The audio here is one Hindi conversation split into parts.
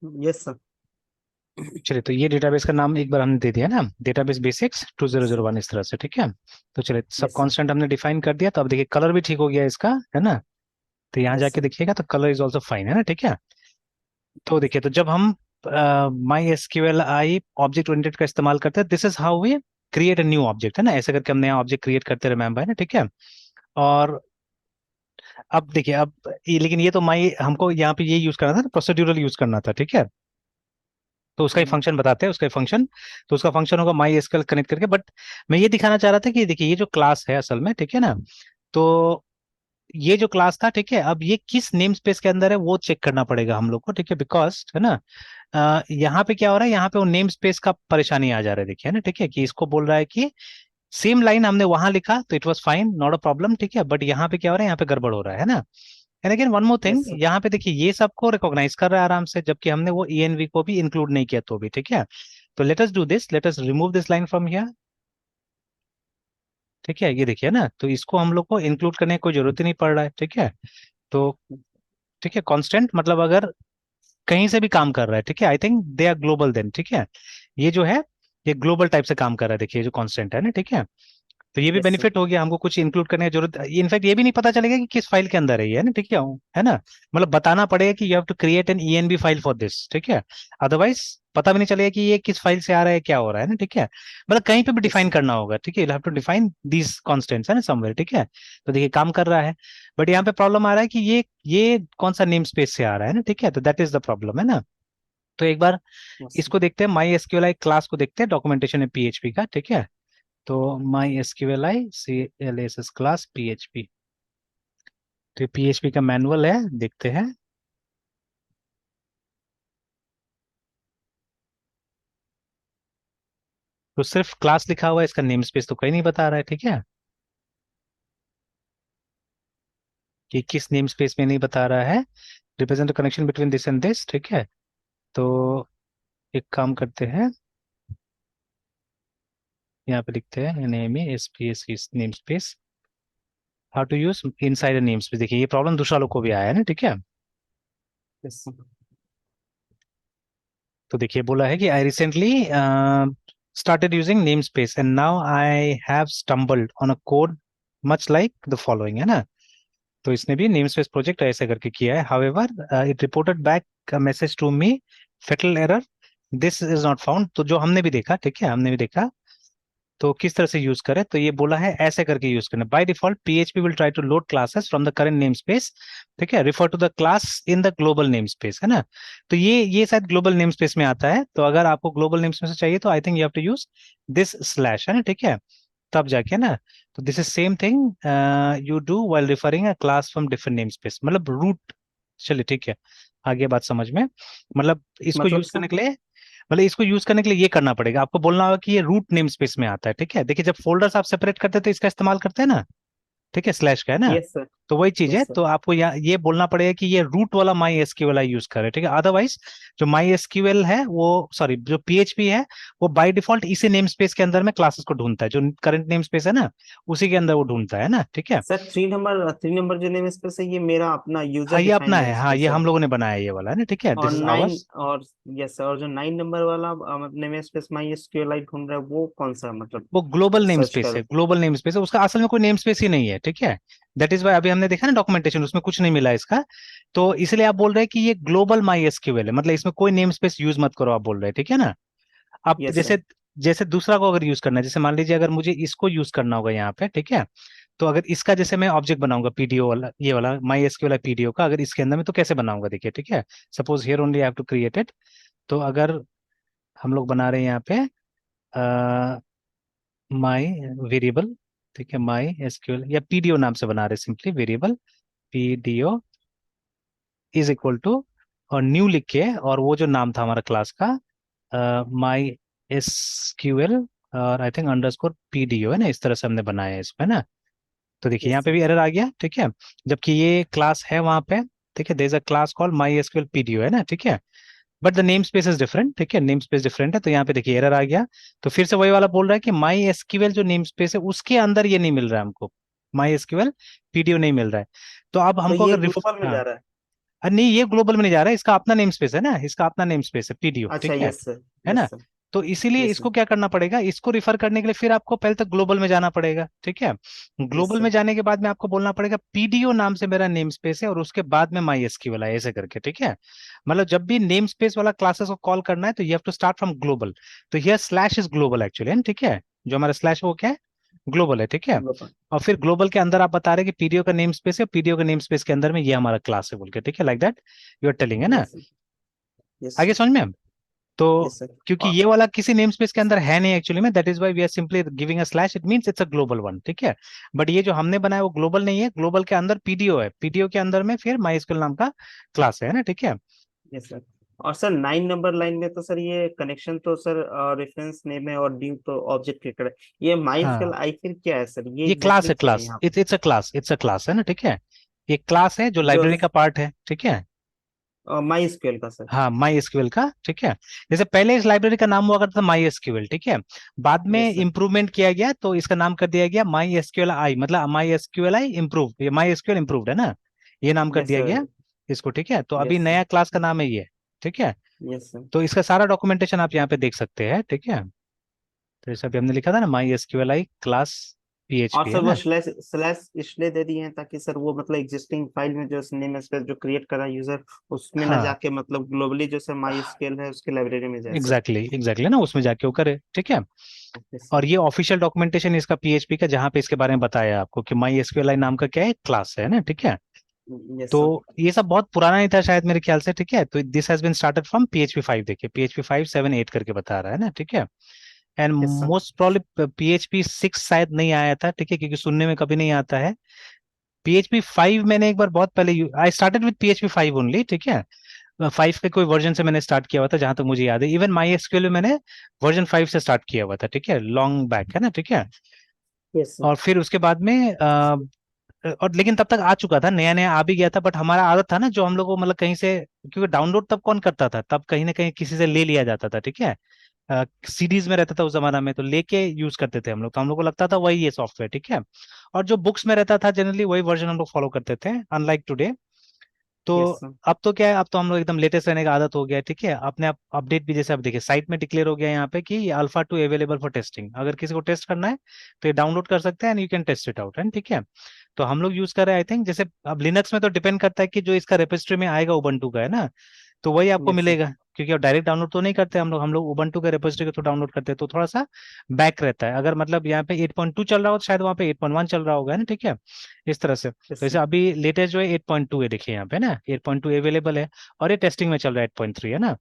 Yes sir. चलिए, तो ये डेटाबेस का नाम एक बार हमने दे दिया ना, डेटाबेस बेसिक्स 2001 इस तरह से, ठीक है। तो चलिए, सब यस सर। कांस्टेंट हमने डिफाइन कर दिया, तो अब देखिए कलर भी ठीक हो गया इसका, है ना। तो यहाँ यस जाके सर। देखिएगा तो कलर इज ऑल्सो फाइन, है ना, ठीक है। तो देखिए, तो जब हम my SQL i object oriented का इस्तेमाल करते हैं, this is how we create a new object, है ना, ऐसे करके हम नया ऑब्जेक्ट क्रिएट करते, रिमेंबर, है ना, ठीक है। और अब देखिए, अब लेकिन ये तो माई हमको यहाँ पे ये यूज करना था ना, प्रोसीड्यूरल यूज करना था, ठीक है। तो उसका ही फंक्शन बताते हैं, उसका ही फंक्शन। तो उसका फंक्शन होगा माई एसक्यूएल कनेक्ट करके, बट मैं ये दिखाना चाह रहा था कि देखिए ये जो क्लास है असल में, ठीक है ना। तो ये जो क्लास था, ठीक है, अब ये किस नेम स्पेस के अंदर है वो चेक करना पड़ेगा हम लोग को, ठीक है, बिकॉज, है ना, यहाँ पे क्या हो रहा है, यहाँ पे वो नेम स्पेस का परेशानी आ जा रहा है, देखिए, है ना, ठीक है, कि इसको बोल रहा है कि सेम लाइन हमने वहां लिखा तो it was fine, not a problem, ठीक है, बट यहाँ पे क्या हो रहा है, यहाँ पे गड़बड़ हो रहा है ना। And again one more thing, yes sir. यहाँ पे देखिए ये सबको रिकॉग्नाइज कर रहा है आराम से, जबकि हमने वो ENV को भी इंक्लूड नहीं किया तो भी, ठीक है। तो let us do this, let us remove this line from here, ठीक है, ये देखिए ना, तो इसको हम लोग को इंक्लूड करने की कोई जरूरत ही नहीं पड़ रहा है, ठीक है। तो ठीक है, कांस्टेंट मतलब अगर कहीं से भी काम कर रहा है, ठीक है, I think they are global then, ठीक है। ये जो है, ये ग्लोबल टाइप से काम कर रहा है, देखिए, जो कांस्टेंट है ना, ठीक है। तो ये भी यस सर। बेनिफिट हो गया, हमको कुछ इंक्लूड करने की जरूरत, इनफैक्ट ये भी नहीं पता चलेगा कि किस फाइल के अंदर है ये, है ना, ठीक है ना। मतलब बताना पड़ेगा कि you have to create an ENB file for this, ठीक है। अदरवाइज पता भी नहीं चलेगा कि ये किस फाइल से आ रहा है, क्या हो रहा है ना, ठीक है। मतलब कहीं पे भी यस डिफाइन सर। करना होगा, ठीक है, you have to define these constants, है ना, समवेयर, ठीक है। तो देखिए काम कर रहा है, बट यहाँ पे प्रॉब्लम आ रहा है कि ये कौन सा नेम स्पेस से आ रहा है ना, ठीक है, तो दैट इज द प्रॉब्लम, है ना। तो एक बार यस सर। इसको देखते हैं, माई एसक्यूएलआई क्लास को देखते हैं, डॉक्यूमेंटेशन है PHP का, ठीक है। तो माई एसक्यूएलआई CLSS क्लास PHP, तो ये PHP का मैनुअल है, देखते हैं। तो सिर्फ क्लास लिखा हुआ है, इसका नेम स्पेस तो कहीं नहीं बता रहा है, ठीक है, कि किस नेम स्पेस में नहीं बता रहा है। Represent connection between this and this, ठीक है। तो एक काम करते हैं, यहाँ पे लिखते हैं NAME SPAC name space, how to use inside name space. देखिए ये प्रॉब्लम दूसरा लोग को भी आया है ना, ठीक है। Yes sir. तो देखिए बोला है कि I recently started using namespace and now I have stumbled on a code much like the following, है ना। तो इसने भी नेमस्पेस प्रोजेक्ट ऐसे करके किया है, however it reported back a message to me, fatal error, this is not found। तो जो हमने भी देखा, ठीक है, हमने भी देखा, तो किस तरह से यूज करें, तो ये बोला है ऐसे करके यूज करना, by default PHP will try to load classes from the current name space, ठीक है, refer to the class in the global name space, है ना। तो ये शायद ग्लोबल नेम स्पेस में आता है, तो अगर आपको ग्लोबल नेम स्पेस चाहिए तो I think you have to use this slash, है ना, ठीक है, तब जाके ना। तो this is same thing you do while referring a class from different name space, मतलब रूट। चलिए ठीक है, आगे बात समझ में, मतलब इसको मतलब यूज सर। करने के लिए, मतलब इसको यूज करने के लिए ये करना पड़ेगा, आपको बोलना होगा कि ये रूट नेम स्पेस में आता है, ठीक है। देखिए जब फोल्डर्स आप सेपरेट करते हैं तो इसका इस्तेमाल करते हैं ना, ठीक है, स्लैश का, है ना। Yes sir. तो वही चीज है, यस सर। तो आपको यहाँ ये बोलना पड़ेगा कि ये रूट वाला माई एसक्यूएल आई यूज करे, ठीक है। अदरवाइज जो माई एसक्यूएल है वो, सॉरी, जो PHP है वो बाय डिफॉल्ट इसी नेम स्पेस के अंदर में क्लासेस को ढूंढता है, जो करंट नेम स्पेस है ना, उसी के अंदर वो ढूंढता है ना, ठीक है। सर 3 नंबर जो नेम स्पेस है ये मेरा अपना यूजर हाँ ये डिफाइंड अपना नेम है, हाँ ये स्पेस है। हम लोगों ने बनाया है, ये वाला है ना, ठीक है, और दिस इज नाइन आवर्स। और यस सर, और जो 9 नंबर वाला नेम स्पेस माई एसक्यूएल ढूंढ रहा है वो कौन सा मतलब वो ग्लोबल नेम सर्च स्पेस है, करूँ? ग्लोबल नेम स्पेस है, उसका असल में कोई नेम स्पेस ही नहीं है, ठीक है। दैट इज वाई अभी हमने देखा ना डॉक्यूमेंटेशन, उसमें कुछ नहीं मिला इसका। तो इसलिए आप बोल रहे हैं कि ये ग्लोबल माई एसक्यूएल है, मतलब इसमें कोई नेम स्पेस यूज मत करो, आप बोल रहे हैं, ठीक है ना। अब यस सर। जैसे जैसे दूसरा को अगर यूज करना है, जैसे मान लीजिए अगर मुझे इसको यूज करना होगा यहाँ पे, ठीक है। तो अगर इसका जैसे मैं ऑब्जेक्ट बनाऊंगा PDO वाला, ये वाला माई एसक्यूएल PDO का, अगर इसके अंदर में, तो कैसे बनाऊंगा देखिए, ठीक है। Suppose here only I have to create it. तो अगर हम लोग बना रहे हैं यहाँ पे माई वेरिएबल, ठीक है, माई एसक्यूएल या PDO नाम से बना रहे, simply variable PDO is equal to, और न्यू लिख के, और वो जो नाम था हमारा क्लास का माई एसक्यूएल, और आई थिंक अंडरस्कोर PDO, है ना, इस तरह से हमने बनाया है इसको, है ना। तो देखिए यस यहाँ पे सर। भी एरर आ गया, ठीक है, जबकि ये क्लास है वहां पे, ठीक है, there is a class call my SQL PDO, है ना, ठीक है। But the name space is different, ठीक है, नेम स्पेस डिफरेंट है, तो यहाँ पे देखिए एरर आ गया। तो फिर से वही वाला बोल रहा है कि माई एसक्यूएल जो नेम स्पेस है उसके अंदर ये नहीं मिल रहा है हमको, माई एसक्यूएल PDO नहीं मिल रहा है। तो अब तो हमको ये अगर ग्लोबल में हाँ, जा रहा है। नहीं ये ग्लोबल में नहीं जा रहा है, इसका अपना नेम स्पेस है ना, इसका अपना नेम स्पेस है पीडीओ, अच्छा, ठीक यस सर। है ना। Yes sir. तो इसीलिए यस इसको सर। क्या करना पड़ेगा, इसको रिफर करने के लिए फिर आपको पहले तक ग्लोबल में जाना पड़ेगा, ठीक है। यस ग्लोबल में सर। जाने के बाद में आपको बोलना पड़ेगा पीडीओ नाम से मेरा नेम स्पेस है, और उसके बाद में माई एसक्यूएल है, ऐसे करके, ठीक है। मतलब जब भी नेम स्पेस वाला क्लासेस को कॉल करना है तो you have to start from global. तो here slash is global actually, ठीक है। जो हमारा स्लैश वो क्या है, ग्लोबल है, ठीक है। ग्लोबल। और फिर ग्लोबल के अंदर आप बता रहे हैं कि पीडीओ का नेम स्पेस है, पीडीओ का नेम स्पेस के अंदर में ये हमारा क्लास है बोल के, ठीक है, like that you are telling, है ना। Yes sir. यस आगे सर। समझ में। तो यस सर। क्योंकि ये वाला किसी नेम स्पेस के अंदर है नहीं एक्चुअली में, that is why we are simply giving a slash, it means it's a global one, ठीक है। बट ये जो हमने बनाया वो ग्लोबल नहीं है, ग्लोबल के अंदर पीडीओ है, पीडीओ के अंदर में फिर माइस्क्यूएल नाम का क्लास है ना, ठीक है। Yes sir. और सर 9 नंबर लाइन में तो सर ये कनेक्शन तो सर रेफरेंस नेम है और ड्यू तो ऑब्जेक्ट क्रिएटर है। ये माइस्कल हाँ आई फिर क्या है सर, ये ये क्लास एग्जैक्टली है, क्या है क्लास, यहाँ पे? It's it's a class, it's a class है ना, ठीक है। ये क्लास है जो जो लाइब्रेरी का पार्ट है, ठीक है। माई स्क्वेल का सर। हाँ माई एसक्यूएल का, ठीक है। जैसे पहले इस लाइब्रेरी का नाम हुआ करता था माई एसक्यूएल, ठीक है। बाद में यस सर। इंप्रूवमेंट किया गया तो इसका नाम कर दिया गया माई एसक्यूएल आई, मतलब माई एसक्यूएल आई इम्प्रूव, ये माई एसक्यूएल इम्प्रूव्ड है ना, ये नाम कर यस दिया गया सर। इसको, ठीक है। तो अभी यस सर। नया क्लास का नाम है ये, ठीक है। Yes sir. तो इसका सारा डॉक्यूमेंटेशन आप यहाँ पे देख सकते हैं, ठीक है। तो जैसे अभी हमने लिखा था ना माई एसक्यूएल आई क्लास और पीएचपी, है सर वो ना। स्लैश स्लैश इसलिए दे दिए हैं ताकि सर वो मतलब एग्जिस्टिंग फाइल में जो नेम स्पेस जो क्रिएट करा यूजर, उसमें ना हाँ जाके मतलब ग्लोबली जो सर माई स्केल है उसके लाइब्रेरी में जाए सर। एग्जैक्टली एग्जैक्टली ना, उसमें जाके वो करे, ठीक है। यस और सर। ये ऑफिशियल डॉक्यूमेंटेशन इसका पीएचपी का, जहाँ पे इसके बारे में बताया आपको कि माई एसक्यूएल आई नाम का क्या है, क्लास है ना, ठीक है। यस तो सर। ये सब बहुत पुराना नहीं था शायद मेरे ख्याल से, ठीक है। तो this has been started from PHP 5, देखिए पीएचपी 5 7 8 करके बता रहा है ना, ठीक है। And yes sir. Most probably PHP 6 शायद नहीं आया था, ठीक है, क्योंकि सुनने में कभी नहीं आता है। पीएचपी 5 मैंने एक बार बहुत पहले, I started with PHP 5 only, ठीक है। 5 के कोई वर्जन से मैंने स्टार्ट किया हुआ था जहां तक मुझे याद है, इवन माई एसक्यूएल में मैंने वर्जन 5 से स्टार्ट किया हुआ था, ठीक है, लॉन्ग बैक, है ना, ठीक है। Yes sir. और फिर उसके बाद में और लेकिन तब तक आ चुका था, नया नया आ भी गया था, बट हमारा आदत था ना जो हम लोग को मतलब कहीं से, क्योंकि डाउनलोड तब कौन करता था, तब कहीं ना कहीं किसी से ले लिया जाता था, ठीक है। सीडीज में रहता था उस जमाना में, तो लेके यूज करते थे हम लोग, तो हम लोग को लगता था वही ये सॉफ्टवेयर, ठीक है। और जो बुक्स में रहता था जनरली वही वर्जन हम लोग फॉलो करते थे, अनलाइक टुडे। तो यस सर। अब तो क्या है, अब तो हम लोग एकदम लेटेस्ट रहने का आदत हो गया है, ठीक है। अपने आप अपडेट भी, जैसे आप देखिए साइट में डिक्लेयर हो गया है यहाँ पे कि ये अल्फा 2 अवेलेबल फॉर टेस्टिंग, अगर किसी को टेस्ट करना है तो ये डाउनलोड कर सकते हैं and you can test it out, and ठीक है। तो हम लोग यूज कर रहे हैं, आई थिंक जैसे अब लिनक्स में तो डिपेंड करता है कि जो इसका रेपिस्ट्री में आएगा उबंटू का, है ना, तो वही आपको यस सर। मिलेगा, क्योंकि अब डायरेक्ट डाउनलोड तो नहीं करते हम लोग उबंटू के रेपोजिटरी के थ्रू डाउनलोड करते हैं, तो थोड़ा सा बैक रहता है। अगर मतलब यहाँ पे 8.2 चल रहा हो तो शायद वहाँ पे 8.1 चल रहा होगा, है ना, ठीक है, इस तरह से। तो यस जैसे सर। अभी लेटेस्ट जो है 8.2 है, देखिए यहाँ पे ना 8.2 अवेलेबल है, और ये टेस्टिंग में चल रहा है 8.3, है ना।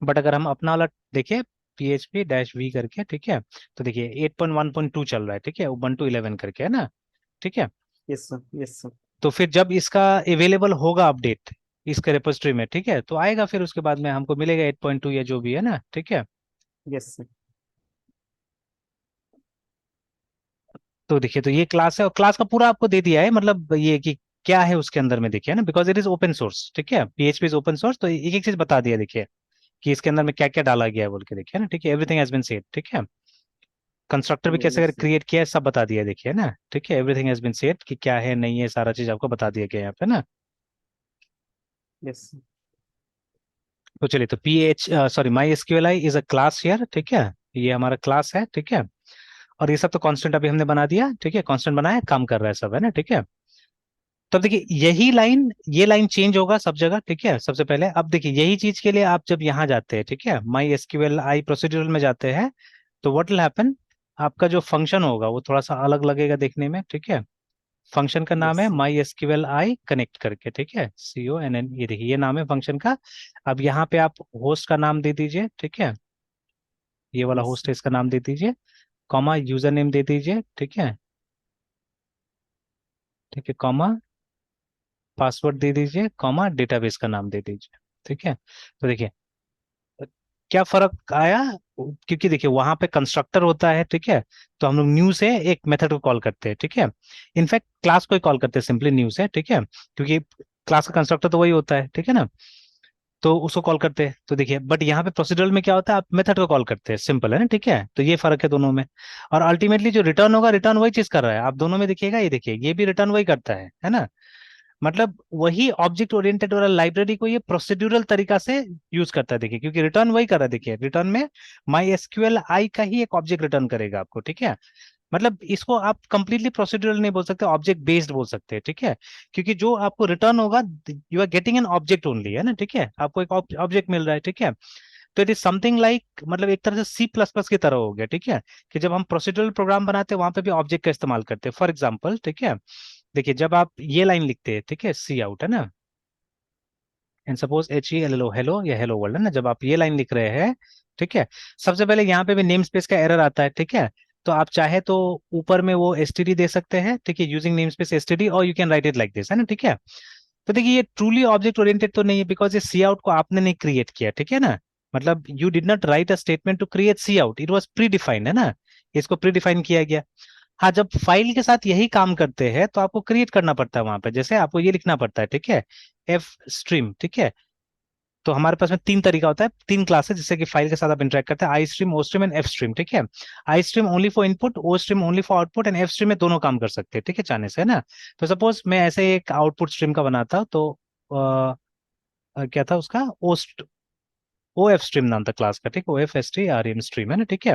बट अगर हम अपना वाला देखें PHP डैश वी करके, ठीक है, तो देखिए 8.1.2 चल रहा है, ठीक है, उबंटू 11 करके, है ना, ठीक है। Yes sir. Yes sir. तो फिर जब इसका अवेलेबल होगा अपडेट इसके रेपोजिटरी में, ठीक है, तो आएगा, फिर उसके बाद में हमको मिलेगा 8.2 या जो भी है ना, ठीक है। Yes sir. तो देखिए, तो ये क्लास है, और क्लास का पूरा आपको दे दिया है, मतलब ये कि क्या है उसके अंदर में, देखिए ना, because it is open source, ठीक है, PHP इज ओपन सोर्स, तो एक एक चीज बता दिया, देखिए कि इसके अंदर में क्या क्या डाला गया है बोल के, देखिए ना, ठीक है, एवरीथिंग हैज बीन सेड, ठीक है। कंस्ट्रक्टर भी कैसे यस सर। क्रिएट किया है सब बता दिया है, देखिए ना, ठीक है, एवरीथिंग हैज बीन सेड कि क्या है नहीं है, सारा चीज आपको बता दिया गया है यहाँ पे ना। Yes sir. तो चलिए, तो माई SQL I is a class here, ठीक है, ये हमारा क्लास है, ठीक है। और ये सब तो कांस्टेंट अभी हमने बना दिया, ठीक है, कांस्टेंट बनाया, काम कर रहा है सब, है ना, ठीक है। तब देखिए यही लाइन, ये लाइन चेंज होगा सब जगह, ठीक है। सबसे पहले अब देखिए यही चीज के लिए आप जब यहाँ जाते हैं, ठीक है, माई एसक्यूएल आई प्रोसीड्यूरल में जाते हैं, तो व्हाट विल हैपन, आपका जो फंक्शन होगा वो थोड़ा सा अलग लगेगा देखने में, ठीक है। फंक्शन का नाम यस है sir. My SQL I connect करके, ठीक है, CONN, ये देखिए ये नाम है फंक्शन का। अब यहाँ पे आप होस्ट का नाम दे दीजिए, ठीक है, ये वाला यस होस्ट है इसका नाम दे दीजिए, कॉमा यूजर नेम दे दीजिए, ठीक है, ठीक है, कॉमा पासवर्ड दे दीजिए, कॉमा डेटाबेस का नाम दे दीजिए, ठीक है। तो देखिए क्या फर्क आया, क्योंकि देखिए वहां पे कंस्ट्रक्टर होता है, ठीक है, तो हम लोग न्यू से एक मेथड को कॉल करते हैं, ठीक है। इनफैक्ट क्लास को ही कॉल करते हैं सिंपली न्यू से, ठीक है, क्योंकि क्लास का कंस्ट्रक्टर तो वही होता है, ठीक है ना, तो उसको कॉल करते हैं। तो देखिए बट यहाँ पे प्रोसीड्यूरल में क्या होता है, आप मेथड को कॉल करते हैं, सिंपल है ना, ठीक है, तो ये फर्क है दोनों में। और अल्टीमेटली जो रिटर्न होगा, रिटर्न वही चीज कर रहा है, आप दोनों में देखिएगा, ये देखिए ये भी रिटर्न वही करता है ना। मतलब वही ऑब्जेक्ट ओरिएंटेड वाला लाइब्रेरी को ये प्रोसीड्यूरल तरीका से यूज करता है, देखिए, क्योंकि रिटर्न वही कर रहा है, देखिए रिटर्न में माई एसक्यूएल आई का ही एक ऑब्जेक्ट रिटर्न करेगा आपको, ठीक है। मतलब इसको आप कंप्लीटली प्रोसीड्यूरल नहीं बोल सकते, ऑब्जेक्ट बेस्ड बोल सकते हैं, ठीक है, क्योंकि जो आपको रिटर्न होगा you are getting an object only, है ना, ठीक है, आपको एक ऑब्जेक्ट मिल रहा है, ठीक है। तो इट इज समथिंग लाइक, मतलब एक तरह से सी प्लस प्लस की तरह हो गया, ठीक है, कि जब हम प्रोसीड्यूरल प्रोग्राम बनाते हैं वहां पे भी ऑब्जेक्ट का इस्तेमाल करते हैं। फॉर एग्जाम्पल, ठीक है, देखिए जब आप ये लाइन लिखते हैं, ठीक है, सी आउट, है ना, एंड सपोज HELLO, हेलो या हेलो वर्ल्ड, है ना, जब आप ये लाइन लिख रहे हैं, ठीक है, सबसे पहले यहाँ पे भी नेम स्पेस का एरर आता है, ठीक है। तो आप चाहे तो ऊपर में वो एसटीडी दे सकते हैं, ठीक है, यूजिंग नेम स्पेस एसटीडी, और you can write it like this, है ना, ठीक है। तो देखिए ये ट्रूली ऑब्जेक्ट ओरिएंटेड तो नहीं है, बिकॉज ये सी आउट को आपने नहीं क्रिएट किया, ठीक है ना, मतलब you did not write a statement to create cout, it was predefined, है ना, इसको प्री डिफाइन किया गया। हाँ, जब फाइल के साथ यही काम करते हैं तो आपको क्रिएट करना पड़ता है वहां पे, जैसे आपको ये लिखना पड़ता है, ठीक है, एफ स्ट्रीम, ठीक है। तो हमारे पास में तीन तरीका होता है, तीन क्लासेस जिससे कि फाइल के साथ आप इंटरेक्ट करते हैं, istream, ostream and fstream, ठीक है। Istream only for input, ostream only for output, and fstream में दोनों काम कर सकते हैं, ठीक है, चाहने से, है ना। तो सपोज मैं ऐसे एक आउटपुट स्ट्रीम का बनाता हूं, तो क्या था उसका, ओ एफ स्ट्रीम नाम था क्लास का, ठीक है, OFSTREM स्ट्रीम, है ना, ठीक है।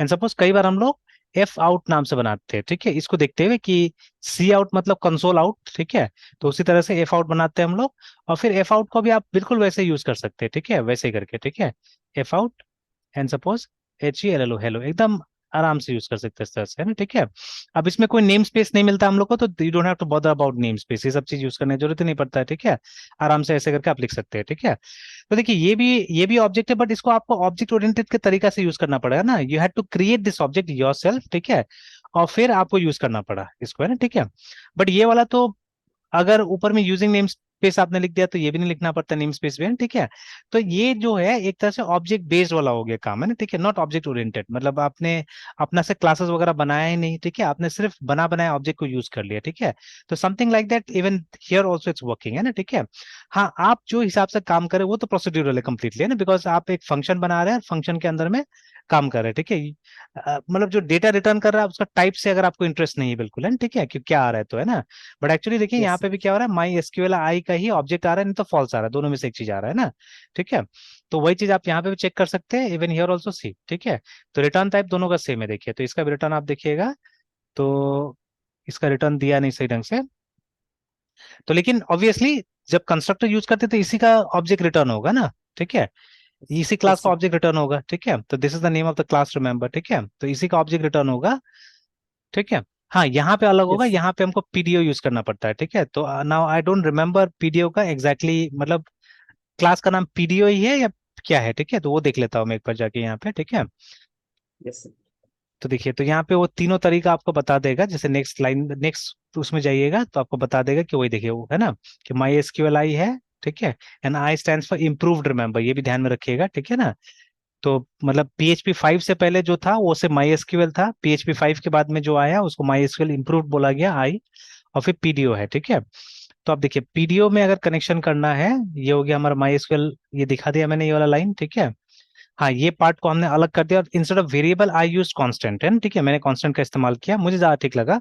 एंड सपोज कई बार हम लोग एफ आउट नाम से बनाते हैं, ठीक है, इसको देखते हुए कि सी आउट मतलब कंसोल आउट, ठीक है, तो उसी तरह से एफ आउट बनाते हैं हम लोग। और फिर एफ आउट को भी आप बिल्कुल वैसे यूज कर सकते हैं, ठीक है, वैसे ही करके, ठीक है, F out and suppose HELLO, hello, एकदम आराम से यूज कर सकते हैं इस तरह से, है ना, ठीक है। अब इसमें कोई नेम स्पेस नहीं मिलता हम लोग को, तो you don't have to bother about name space, ये सब चीज यूज करने की जरूरत ही नहीं पड़ता है, ठीक है, आराम से ऐसे करके आप लिख सकते हैं, ठीक है। तो देखिए ये भी ऑब्जेक्ट है, बट इसको आपको ऑब्जेक्ट ओरिएंटेड के तरीका से यूज करना पड़ेगा ना, you have to create this object yourself, ठीक है, और फिर आपको यूज करना पड़ा इसको, है ना, ठीक है। बट ये वाला तो अगर ऊपर में यूजिंग नेम स्पेस आपने लिख दिया तो ये भी नहीं लिखना पड़ता नेम स्पेस भी, है ना, ठीक है। तो ये जो है एक तरह से ऑब्जेक्ट बेस्ड वाला हो गया काम, है ना, ठीक है, नॉट ऑब्जेक्ट ओरिएंटेड, मतलब आपने अपना से क्लासेस वगैरह बनाया ही नहीं, ठीक है, आपने सिर्फ बना बनाया ऑब्जेक्ट को यूज कर लिया, ठीक है। तो something like that even here also it's working, है ना, ठीक है। हाँ, आप जो हिसाब से काम करें वो तो प्रोसीड्यूरल है कंप्लीटली, है ना, बिकॉज आप एक फंक्शन बना रहे हैं, फंक्शन के अंदर में काम कर रहे हैं, ठीक है। मतलब जो डेटा रिटर्न कर रहा है उसका टाइप से अगर आपको इंटरेस्ट नहीं है बिल्कुल, है ना, ठीक है, कि क्या आ रहा है तो, है ना। बट एक्चुअली देखिए यहाँ यस पे भी क्या हो रहा है, माई एसक्यूएल आई का ही ऑब्जेक्ट आ रहा है, नहीं तो फॉल्स आ रहा है, दोनों में से एक चीज आ रहा है ना, ठीक है। तो वही चीज आप यहाँ पे भी चेक कर सकते हैं, इवन हियर ऑल्सो सी, ठीक है। तो रिटर्न टाइप दोनों का सेम है, देखिए, तो इसका भी रिटर्न आप देखिएगा, तो इसका रिटर्न दिया नहीं सही ढंग से। तो लेकिन ऑब्वियसली जब कंस्ट्रक्टर यूज करते हैं तो इसी का ऑब्जेक्ट रिटर्न होगा ना, ठीक है, इसी क्लास यस का सर ऑब्जेक्ट रिटर्न होगा, ठीक है। तो this is the name of the class, remember, ठीक है, तो इसी का ऑब्जेक्ट रिटर्न होगा, ठीक है। हाँ, यहाँ पे अलग होगा, यस यहाँ पे हमको पीडीओ यूज करना पड़ता है, ठीक है। तो now I don't remember PDO का एग्जैक्टली मतलब क्लास का नाम पीडीओ ही है या क्या है, ठीक है, तो वो देख लेता हूँ मैं एक बार जाके यहाँ पे, ठीक है। यस सर तो देखिए, तो यहाँ पे वो तीनों तरीका आपको बता देगा, जैसे नेक्स्ट लाइन, नेक्स्ट उसमें जाइएगा तो आपको बता देगा कि वही देखिए वो है ना, कि माई एसक्यूएल आई है, ठीक है, and I stand for improved, remember, ये भी ध्यान में रखिएगा, ठीक है ना। तो मतलब PHP 5 से पहले जो था वो से माई एसक्यूएल था, PHP 5 के बाद में जो आया उसको माई एसक्यूएल इम्प्रूव्ड बोला गया, आई, और फिर पीडीओ है, ठीक है। तो आप देखिए पीडीओ में अगर कनेक्शन करना है, ये हो गया हमारा माई एसक्यूएल, ये दिखा दिया मैंने ये वाला लाइन, ठीक है। हाँ, ये पार्ट को हमने अलग कर दिया, और instead of variable I use constant, है ना, ठीक है, मैंने कांस्टेंट का इस्तेमाल किया, मुझे ज्यादा ठीक लगा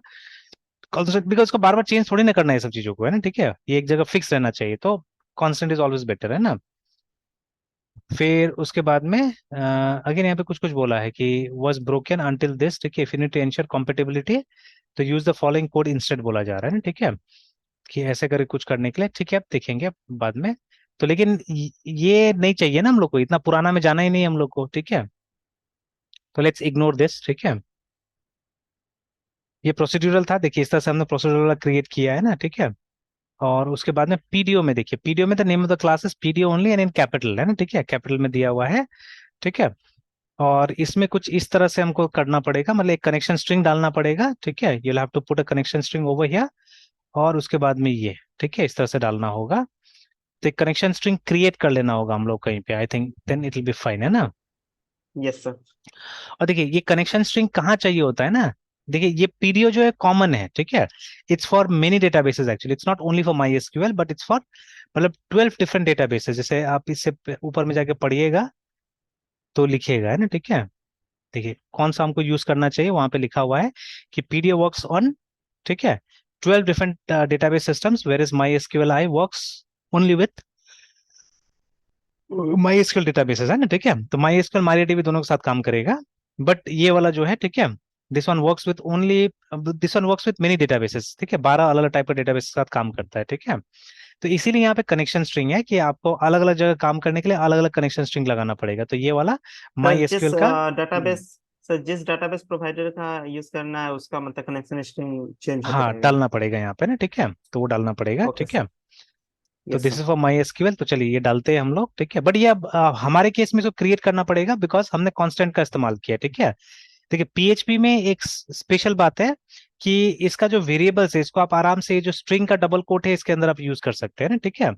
कांस्टेंट, बिकॉज उसको बार बार चेंज थोड़ी ना करना है ये सब चीजों को, है ना, ठीक है, ये एक जगह फिक्स रहना चाहिए, तो कांस्टेंट इज ऑलवेज बेटर, है ना। फिर उसके बाद में अगेन यहाँ पे कुछ कुछ बोला है कि was broken until this, ठीक है, if you need to ensure compatibility तो use the following code instead बोला जा रहा है ना, ठीक है, कि ऐसे करके कुछ करने के लिए, ठीक है, आप देखेंगे बाद में। तो लेकिन ये नहीं चाहिए ना हम लोग को, इतना पुराना में जाना ही नहीं है हम लोग को, ठीक है। तो लेट्स इग्नोर दिस, ठीक है। ये प्रोसीड्यूरल था, देखिए इस तरह से हमने प्रोसीड्यूरल क्रिएट किया है ना, ठीक है। और उसके बाद में पीडीओ में देखिए, पीडीओ में the name of the class is PDO only and in capital, है ना, ठीक है, कैपिटल में दिया हुआ है, ठीक है। और इसमें कुछ इस तरह से हमको करना पड़ेगा, मतलब एक कनेक्शन स्ट्रिंग डालना पड़ेगा, ठीक है, you have to put a connection string over here, और उसके बाद में ये, ठीक है, इस तरह से डालना होगा। तो एक कनेक्शन स्ट्रिंग क्रिएट कर लेना होगा हम लोग कहीं पे, I think then it will be fine, है ना। यस सर और देखिए ये कनेक्शन स्ट्रिंग कहाँ चाहिए होता है ना, देखिए ये पीडीओ जो है कॉमन है, ठीक है, it's for many databases actually, it's not only for my SQL but it's for मतलब 12 डिफरेंट डेटाबेसेस, जैसे आप इससे ऊपर में जाके पढ़िएगा तो लिखिएगा, है ना, ठीक है। देखिए कौन सा हमको यूज करना चाहिए, वहां पे लिखा हुआ है कि पीडीओ वर्क्स ऑन, ठीक है, 12 different database systems, whereas MySQLi works only with MySQL databases, है ना, ठीक है। तो MySQL MariaDB दोनों के साथ काम करेगा, बट ये वाला जो है, ठीक है, this one works with only, this one works with many databases, ठीक है, 12 अलग अलग टाइप का डेटाबेस के साथ काम करता है, ठीक है। तो इसीलिए यहाँ पे कनेक्शन स्ट्रिंग है कि आपको अलग अलग जगह काम करने के लिए अलग अलग कनेक्शन स्ट्रिंग लगाना पड़ेगा। तो ये वाला सर जिस MySQL का डेटाबेस सर जिस डेटाबेस प्रोवाइडर का यूज करना है उसका मतलब कनेक्शन स्ट्रिंग चेंज होता हाँ रहेगा। डालना पड़ेगा यहाँ पे ना, ठीक है, तो वो डालना पड़ेगा, ओके ठीक है। सर। तो yes this sir. Is for MySQL, तो चलिए ये डालते हैं हम लोग, ठीक है। बट ये अब हमारे केस में इसको क्रिएट करना पड़ेगा बिकॉज हमने कांस्टेंट का इस्तेमाल किया, ठीक है। देखिए पीएचपी में एक स्पेशल बात है कि इसका जो वेरिएबल्स है इसको आप आराम से, जो स्ट्रिंग का डबल कोट है इसके अंदर आप यूज कर सकते हैं ना, ठीक है।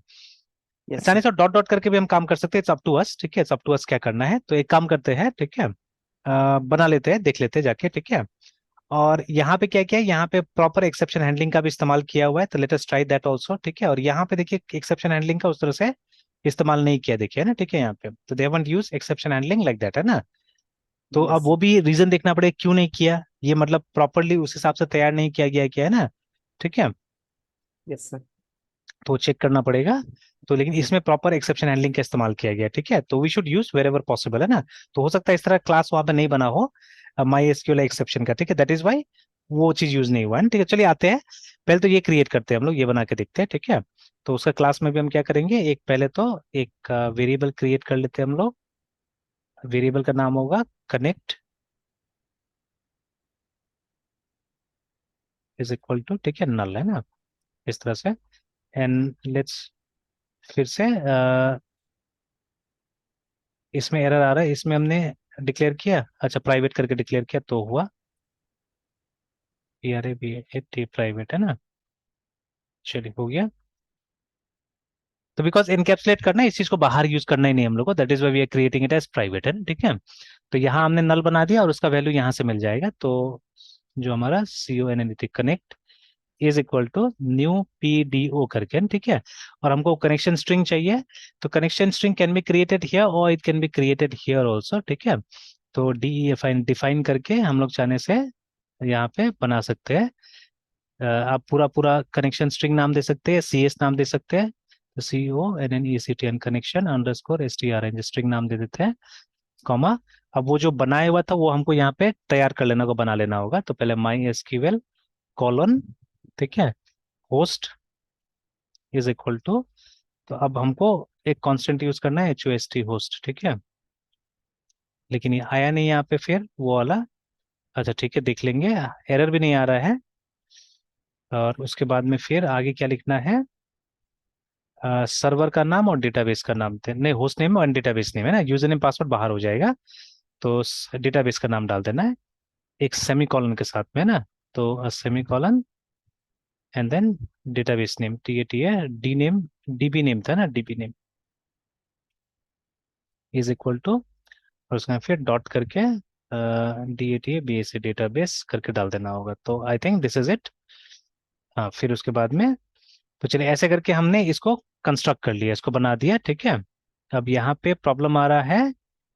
यस चाहे सर। तो डॉट डॉट करके भी हम काम कर सकते हैं, इट्स अप टू अस, ठीक है, इट्स अप टू अस क्या करना है। तो एक काम करते हैं, ठीक है, बना लेते हैं, देख लेते हैं जाके, ठीक है। और यहाँ पे क्या क्या है, यहाँ पे प्रॉपर एक्सेप्शन हैंडलिंग का भी इस्तेमाल किया हुआ है, तो let us try that also, ठीक है। और यहाँ पे देखिए एक्सेप्शन हैंडलिंग का उस तरह से इस्तेमाल नहीं किया, देखिए ना, ठीक है, यहाँ पे तो they haven't use exception handling like that, है ना। तो अब यस वो सर। भी रीजन देखना पड़ेगा क्यों नहीं किया, ये मतलब प्रॉपरली उस हिसाब से तैयार नहीं किया गया, क्या है ना, ठीक है। Yes sir. तो चेक करना पड़ेगा। तो लेकिन इसमें प्रॉपर एक्सेप्शन हैंडलिंग का इस्तेमाल किया गया, ठीक है। तो we should use wherever possible, है ना। तो हो सकता है इस तरह क्लास वहां पे नहीं बना हो MySQL एक्सेप्शन का, ठीक है, दैट इज वाई वो चीज यूज नहीं हुआ है ना, ठीक है। चलिए आते हैं, पहले तो ये क्रिएट करते हैं हम लोग, ये बना के देखते हैं, ठीक है। तो उसका क्लास में भी हम क्या करेंगे, एक पहले तो एक वेरिएबल क्रिएट कर लेते हैं हम लोग। वेरिएबल का नाम होगा कनेक्ट इज इक्वल टू, ठीक है, नल, है ना, इस तरह से। एंड लेट्स फिर से इसमें एरर आ रहा है, इसमें हमने डिक्लेयर किया, अच्छा प्राइवेट करके डिक्लेयर किया तो हुआ, PRAVAT प्राइवेट, है ना। चलिए हो गया। तो बिकॉज इनकैप्सुलेट करना है, इस चीज को बाहर यूज करना ही नहीं हम लोग को, that is why we are creating it as private, है ना, ठीक है। तो यहाँ हमने नल बना दिया और उसका वैल्यू यहाँ से मिल जाएगा। तो जो हमारा CONNECT connect is equal to new PDO करके, है ना, ठीक है। और हमको कनेक्शन स्ट्रिंग चाहिए, तो connection string can be created here और it can be created here also, ठीक है। तो डिफाइन डिफाइन करके हम लोग चाहने से यहाँ पे बना सकते हैं। आप पूरा पूरा कनेक्शन स्ट्रिंग नाम दे सकते हैं, CS नाम दे सकते हैं, तो CONNECT connection underscore STRNG string नाम दे देते हैं, कॉमा। अब वो जो बनाया हुआ था वो हमको यहाँ पे तैयार कर लेना को बना लेना होगा। तो पहले MySQL कॉलन, ठीक है, होस्ट इज इक्वल टू, तो अब हमको एक कांस्टेंट यूज करना है HOST होस्ट, ठीक है। लेकिन ये आया नहीं यहाँ पे, फिर वो वाला, अच्छा ठीक है देख लेंगे, एरर भी नहीं आ रहा है। और उसके बाद में फिर आगे क्या लिखना है, सर्वर का नाम और डेटाबेस का नाम थे, नहीं होस्ट नेम और डेटाबेस नेम, है ना, यूजर नेम पासवर्ड बाहर हो जाएगा। तो डेटाबेस का नाम डाल देना है एक सेमी कॉलन के साथ में, है ना। तो semicolon and then database name, टी है डी नेम, DB नेम था ना, DB name is equal to, और उसका फिर डॉट करके DATA BAC डेटाबेस करके डाल देना होगा। तो I think this is it. हाँ फिर उसके बाद में, तो चलिए ऐसे करके हमने इसको कंस्ट्रक्ट कर लिया, इसको बना दिया, ठीक है। अब यहाँ पे प्रॉब्लम आ रहा है,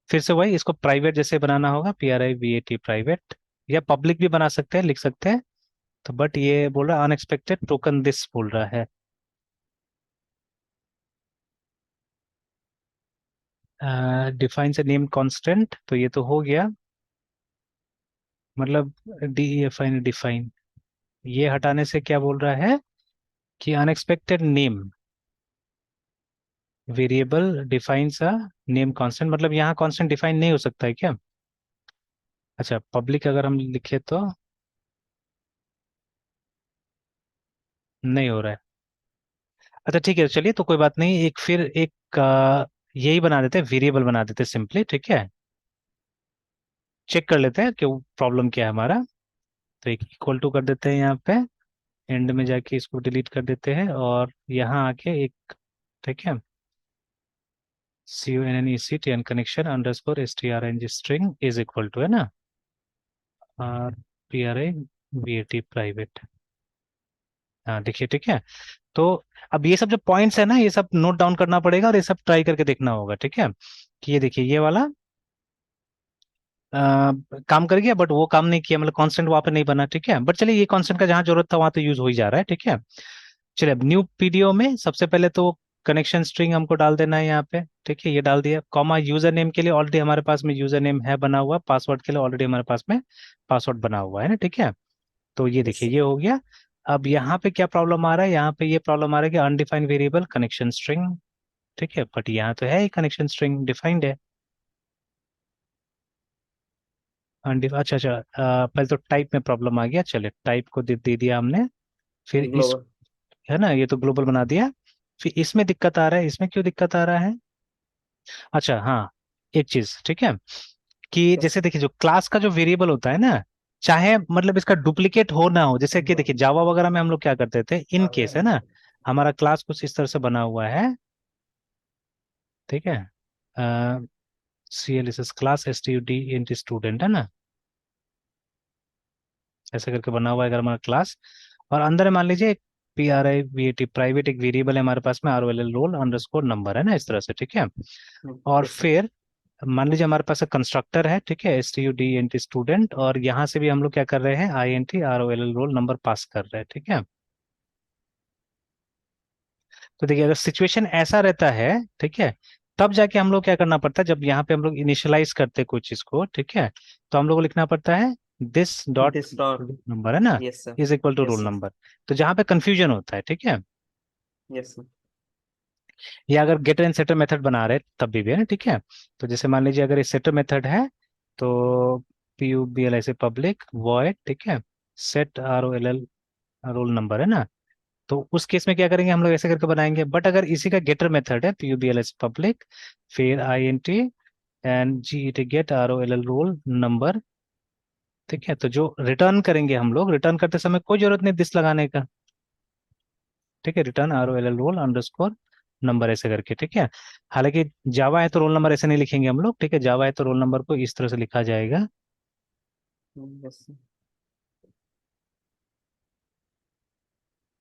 फिर से वही, इसको प्राइवेट जैसे बनाना होगा, PRIVAT प्राइवेट, या पब्लिक भी बना सकते हैं, लिख सकते हैं। तो बट ये बोल रहा है अनएक्सपेक्टेड टोकन दिस बोल रहा है, डिफाइन से नेम कांस्टेंट, तो ये तो हो गया, मतलब DEFIN डिफाइन, ये हटाने से क्या बोल रहा है कि unexpected name variable defines a name constant, मतलब यहाँ कांस्टेंट डिफाइन नहीं हो सकता है क्या। अच्छा पब्लिक अगर हम लिखे तो नहीं हो रहा है। अच्छा ठीक है चलिए, तो कोई बात नहीं, एक फिर एक यही बना देते हैं, वेरिएबल बना देते हैं सिंपली, ठीक है। चेक कर लेते हैं कि प्रॉब्लम क्या है हमारा। तो एक इक्वल टू कर देते हैं यहाँ पे, एंड में जाके इसको डिलीट कर देते हैं, और यहाँ आके एक, ठीक है, CONNECT connection underscore STRNG string is equal to, है ना, PRIVAT प्राइवेट। हाँ देखिए, ठीक है। तो अब ये सब जो पॉइंट्स है ना, ये सब नोट डाउन करना पड़ेगा और ये सब ट्राई करके देखना होगा, ठीक है। कि ये देखिए ये वाला काम कर गया, बट वो काम नहीं किया, मतलब कांस्टेंट वहां पे नहीं बना, ठीक है। बट चलिए, ये कांस्टेंट का जहां जरूरत था वहां तो यूज हो ही जा रहा है, ठीक है। चलिए, अब न्यू पीडीओ में सबसे पहले तो कनेक्शन स्ट्रिंग हमको डाल देना है यहाँ पे, ठीक है। ये डाल दिया, कॉमा यूजर नेम के लिए ऑलरेडी हमारे पास में यूजर नेम है बना हुआ, पासवर्ड के लिए ऑलरेडी हमारे पास में पासवर्ड बना हुआ है ना, ठीक है। तो ये यस देखिए, सर। ये हो गया। अब यहाँ पे क्या प्रॉब्लम आ रहा है, यहाँ पे ये प्रॉब्लम आ रहा है कि अनडिफाइंड वेरिएबल कनेक्शन स्ट्रिंग, ठीक है। बट यहाँ तो है ही कनेक्शन स्ट्रिंग डिफाइंड है। अच्छा अच्छा, पहले तो टाइप में प्रॉब्लम आ गया, चले टाइप को दे दिया हमने। फिर इस, ग्लोबल। है ना, ये तो ग्लोबल बना दिया। फिर इसमें दिक्कत आ रहा है, इसमें क्यों दिक्कत आ रहा है? अच्छा हाँ, एक चीज, ठीक है, कि यस। जैसे देखिए जो क्लास का जो वेरिएबल होता है ना, चाहे मतलब इसका डुप्लीकेट हो ना हो, जैसे कि देखिए जावा वगैरह में हम लोग क्या करते थे, इन केस है ना, हमारा क्लास कुछ इस तरह से बना हुआ है, ठीक है। C L S S class S T U D N T student है ना, ऐसे करके बना हुआ है अगर हमारा क्लास। और अंदर है मान लीजिए एक P R I V A T private एक वेरिएबल है हमारे पास में, R O L L roll underscore number है ना, इस तरह से, ठीक है। और यस सर। फिर मान लीजिए हमारे पास एक कंस्ट्रक्टर है, ठीक है, S T U D N T student, और यहाँ से भी हम लोग क्या कर रहे हैं, I N T R O L L roll number pass कर रहे हैं, ठीक है। तो देखिए, अगर सिचुएशन ऐसा रहता है, ठीक है, तब जाके हम लोग क्या करना पड़ता है, जब यहाँ पे हम लोग इनिशियलाइज करते हैं कोई चीज को, ठीक है, तो हम लोग को लिखना पड़ता है this dot this dot. Number है ना, yes sir. Is equal to yes roll sir. Number. तो जहाँ पे कंफ्यूजन होता है, ठीक है, यस सर। या अगर गेटर एंड सेटर मेथड बना रहे तब भी है ना, ठीक है। तो जैसे मान लीजिए अगर ये सेटर मेथड है, तो पी यू बी एल ऐसे पब्लिक वॉइड, ठीक है, set R O L L roll number है ना, तो उस केस में क्या करेंगे हम लोग, ऐसे करके बनाएंगे। बट अगर इसी का गेटर मेथड है P U B L S public, फिर I N T and G T get R O L L roll number, ठीक है, तो जो रिटर्न करेंगे हम लोग, रिटर्न करते समय कोई जरूरत नहीं दिस लगाने का, ठीक है, return R O L L roll underscore number ऐसे करके, ठीक है। हालांकि जावा है तो रोल नंबर ऐसे नहीं लिखेंगे हम लोग, ठीक है, जावा है तो रोल नंबर को इस तरह से लिखा जाएगा, यस सर।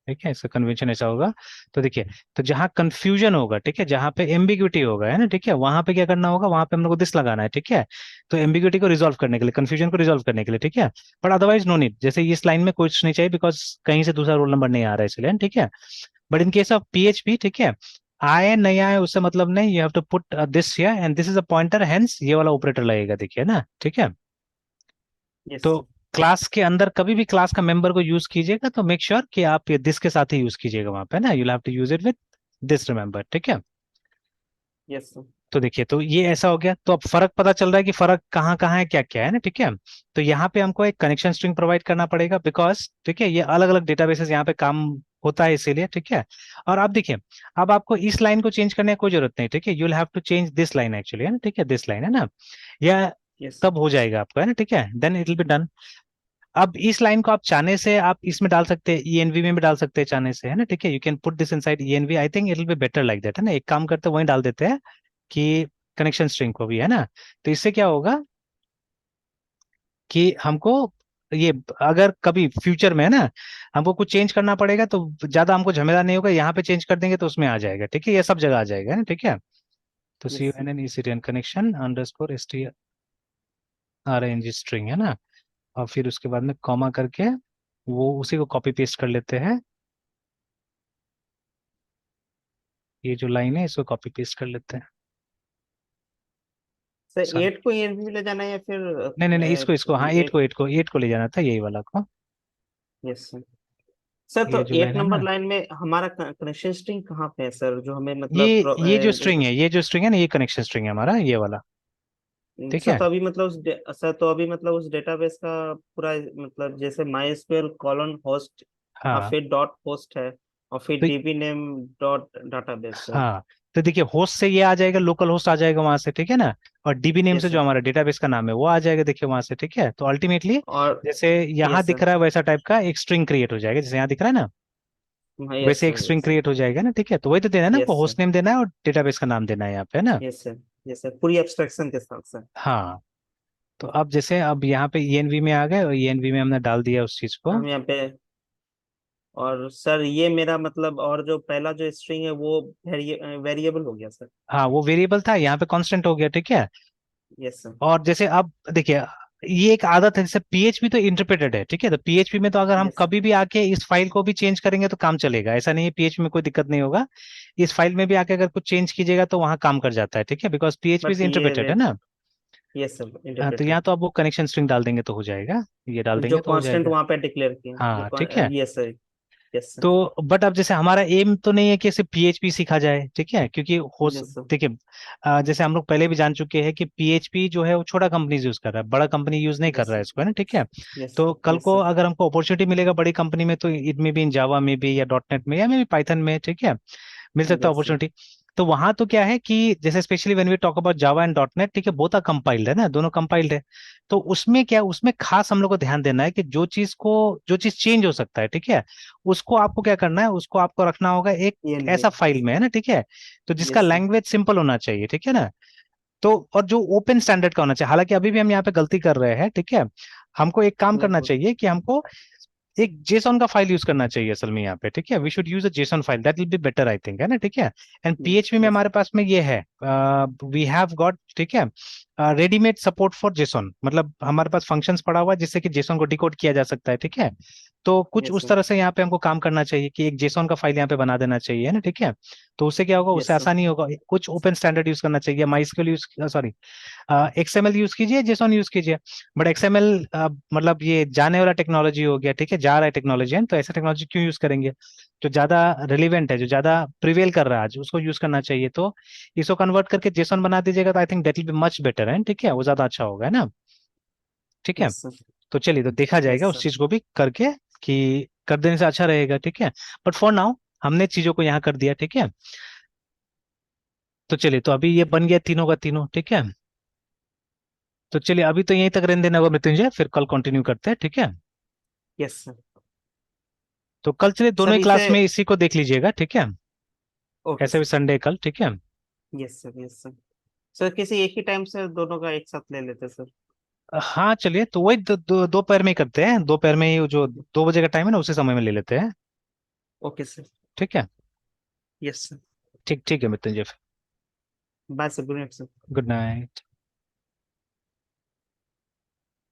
ठीक है, इसका कन्वेंशन ऐसा होगा। तो देखिए, तो जहां कंफ्यूजन होगा, ठीक है, जहां पे एम्बिग्यूटी होगा, है ना, ठीक है, वहां पे क्या करना होगा, वहां पे हम लोग को दिस लगाना है, ठीक है। तो एम्बिग्यूटी को रिजॉल्व करने के लिए, कंफ्यूजन को रिजॉल्व करने के लिए, ठीक है। बट अदरवाइज नो नीड, जैसे इस लाइन में कुछ नहीं चाहिए बिकॉज कहीं से दूसरा रोल नंबर नहीं आ रहा है इसलिए, ठीक है। But in case of PHP, ठीक है, आए नहीं आए उससे मतलब नहीं, you have to put this here and this is a pointer, hence ये वाला ऑपरेटर लगेगा, देखिए ना, ठीक है। यस तो सर। क्लास के अंदर कभी भी क्लास का मेंबर को यूज कीजिएगा तो मेक श्योर कि आप ये दिस के साथ ही यूज कीजिएगा वहां पे ना, you have to use it with this remember, ठीक है। Yes sir. तो देखिए, तो ये ऐसा हो गया, तो अब फर्क पता चल रहा है कि फर्क कहाँ कहाँ है, क्या क्या है ना, ठीक है। तो यहाँ पे हमको एक कनेक्शन स्ट्रिंग प्रोवाइड करना पड़ेगा बिकॉज, ठीक है, ये अलग अलग डेटाबेसेस यहाँ पे काम होता है इसीलिए, ठीक है। और अब देखिए, अब आपको इस लाइन को चेंज करने की कोई जरूरत नहीं, ठीक है, you will have to change this line actually, है ना, ठीक है, दिस लाइन है ना, या यस। तब हो जाएगा आपको, है ना, ठीक है, then it will be done. अब इस लाइन को आप चाहने से आप इसमें डाल सकते हैं, ईएनवी में भी डाल सकते हैं चाहने से, है ना, ठीक है, you can put this inside env, I think it will be better like that, है ना, एक काम करते हैं वहीं डाल देते हैं कि कनेक्शन स्ट्रिंग को भी, है ना। तो इससे क्या होगा कि हमको ये, अगर कभी फ्यूचर में है ना हमको कुछ चेंज करना पड़ेगा तो ज्यादा हमको झमेला नहीं होगा, यहाँ पे चेंज कर देंगे तो उसमें आ जाएगा, ठीक है, ये सब जगह आ जाएगा, है ना, ठीक है। तो C U yes. N N E C T N connection underscore S T R N G string, है ना। और फिर उसके बाद में कॉमा करके वो उसी को कॉपी पेस्ट कर लेते हैं, ये जो लाइन है इसको कॉपी पेस्ट कर लेते हैं सर सारी। 8 को एनवी ले जाना है या फिर नहीं नहीं नहीं, इसको इसको हाँ, एट को 8? एट को ले जाना था, यही वाला को। Yes sir. सर तो ये जो एट लाइन है नंबर ना, लाइन में हमारा कनेक्शन स्ट्रिंग कहाँ पे है सर, जो हमें ये मतलब ये जो स्ट्रिंग है, ये जो स्ट्रिंग है ना, ये कनेक्शन स्ट्रिंग है हमारा, ये वाला, ठीक सर है। तो अभी मतलब सर तो अभी मतलब उस डेटाबेस का पूरा मतलब जैसे माई एसक्यूएल कॉलन होस्ट और हाँ फिर डॉट होस्ट है और फिर तो dB name dot database sir. हाँ, तो देखिए होस्ट से ये आ जाएगा, लोकल होस्ट आ जाएगा वहां से, ठीक है ना। और डीबी नेम से यस जो सर। हमारा डेटाबेस का नाम है वो आ जाएगा, देखिए वहां से, ठीक है। तो अल्टीमेटली और जैसे यहाँ यस दिख सर। रहा है वैसा टाइप का एक स्ट्रिंग क्रिएट हो जाएगा, जैसे यहाँ दिख रहा है ना, हाँ यस वैसे एक sir. String yes sir. Create हो जाएगा ना, ठीक है। तो वही तो देना है ना आपको, यस सर। होस्ट नेम देना है और डेटाबेस का नाम देना है यहाँ पे, है ना। Yes sir. यस सर, पूरी एब्स्ट्रैक्शन के साथ सर। हाँ, तो अब जैसे अब यहाँ पे ईएनवी में आ गए और ईएनवी में हमने डाल दिया उस चीज को। हम यहाँ पे, और सर ये मेरा मतलब, और जो पहला जो स्ट्रिंग है वो वेरिएबल हो गया सर। हाँ, वो वेरिएबल था, यहाँ पे कांस्टेंट हो गया, ठीक है। Yes sir. और जैसे अब देखिए, ये एक आदत है, जैसे पीएचपी तो इंटरप्रेटेड है, ठीक है, तो पीएचपी में तो अगर हम यस कभी भी आके इस फाइल को भी चेंज करेंगे तो काम चलेगा, ऐसा नहीं है, पीएचपी में कोई दिक्कत नहीं होगा। इस फाइल में भी आके अगर कुछ चेंज कीजिएगा तो वहां काम कर जाता है, ठीक है, बिकॉज पीएचपी इज बट ये इंटरप्रेटेड है ना। यस सर तो इंटरप्रेटेड। यहाँ तो आप वो कनेक्शन स्ट्रिंग डाल देंगे तो हो जाएगा, ये डाल जो देंगे तो हो कांस्टेंट जाएगा। वहां पे डिक्लेयर किए, हाँ ठीक है। Yes sir. Yes sir. तो बट अब जैसे हमारा एम तो नहीं है कि सिर्फ पीएचपी सीखा जाए, ठीक है, क्योंकि यस सर। देखिए, जैसे हम लोग पहले भी जान चुके हैं कि पीएचपी जो है वो छोटा कंपनी यूज कर रहा है, बड़ा कंपनी यूज नहीं कर यस रहा है सर। इसको, है ना, ठीक है। यस तो कल यस को सर। अगर हमको अपॉर्चुनिटी मिलेगा बड़ी कंपनी में, तो इट में भी इन जावा में भी या डॉट नेट में या मे भी पाइथन में, ठीक है, मिल सकता है यस सर। अपॉर्चुनिटी। तो वहां तो क्या है कि जैसे specially when we talk about Java and dot net, ठीक है, बोथ आर कंपाइल्ड है ना, दोनों कंपाइल्ड है। तो उसमें क्या, उसमें खास हम लोग को ध्यान देना है कि जो चीज चेंज हो सकता है, ठीक है, उसको आपको क्या करना है, उसको आपको रखना होगा एक ENV। ऐसा फाइल में, है ना, ठीक है, तो जिसका यस सर। लैंग्वेज सिंपल होना चाहिए, ठीक है ना। तो और जो ओपन स्टैंडर्ड का होना चाहिए, हालांकि अभी भी हम यहाँ पे गलती कर रहे हैं, ठीक है, हमको एक काम करना नहीं। चाहिए कि हमको एक जेसॉन का फाइल यूज करना चाहिए असल में यहाँ पे, ठीक है, we should use a JSON file, that will be better I think, है ना, ठीक है। एंड पीएचपी में यस हमारे पास में ये है, वी हैव गॉट, ठीक है, रेडीमेड सपोर्ट फॉर जेसॉन, मतलब हमारे पास फंक्शंस पड़ा हुआ है जिससे कि जेसॉन को डिकोड किया जा सकता है, ठीक है। तो कुछ यस उस सर। तरह से यहाँ पे हमको काम करना चाहिए कि एक जेसॉन का फाइल यहाँ पे बना देना चाहिए, है ना, ठीक है। तो उससे क्या होगा, उससे यस सर। आसानी होगा, कुछ ओपन स्टैंडर्ड यूज करना चाहिए, MySQL use, sorry, XML use कीजिए, जेसॉन यूज कीजिए। बट एक्सएमएल मतलब ये जाने वाला टेक्नोलॉजी हो गया, ठीक है, जा रहा है टेक्नोलॉजी है, तो ऐसा टेक्नोलॉजी क्यों यूज करेंगे, जो ज्यादा रिलेवेंट है, जो ज्यादा प्रिवेल कर रहा है आज, उसको यूज करना चाहिए। तो इसको कन्वर्ट करके जेसॉन बना दीजिएगा तो I think that will be much better, है, ठीक है, वो ज्यादा अच्छा होगा, है ना, ठीक है। Yes sir. तो चलिए, तो देखा जाएगा यस उस सर। चीज को भी करके कि कर देने से अच्छा रहेगा, ठीक है। बट फॉर नाउ हमने चीजों को यहाँ कर दिया, ठीक है। तो चलिए, तो अभी ये बन गया तीनों का तीनों, ठीक है। तो चलिए, अभी तो यहीं तक रहने देना होगा मृत्युंजय, फिर कल कंटिन्यू करते हैं, ठीक है। Yes sir. तो कल चलिए दोनों सर ही इसे। क्लास में इसी को देख लीजिएगा, ठीक है, ओके ऐसे भी सर। संडे है कल, ठीक है। Yes sir. Yes sir. Sir किसी एक ही टाइम से दोनों का एक साथ ले लेते सर। हाँ चलिए, तो वही दोपहर में ही करते हैं, दोपहर में ही जो 2 बजे का टाइम है ना, उसी समय में ले लेते हैं, ओके सर। ठीक है। Yes sir. ठीक ठीक है Mrityunjay, bye sir, good night sir. Good night.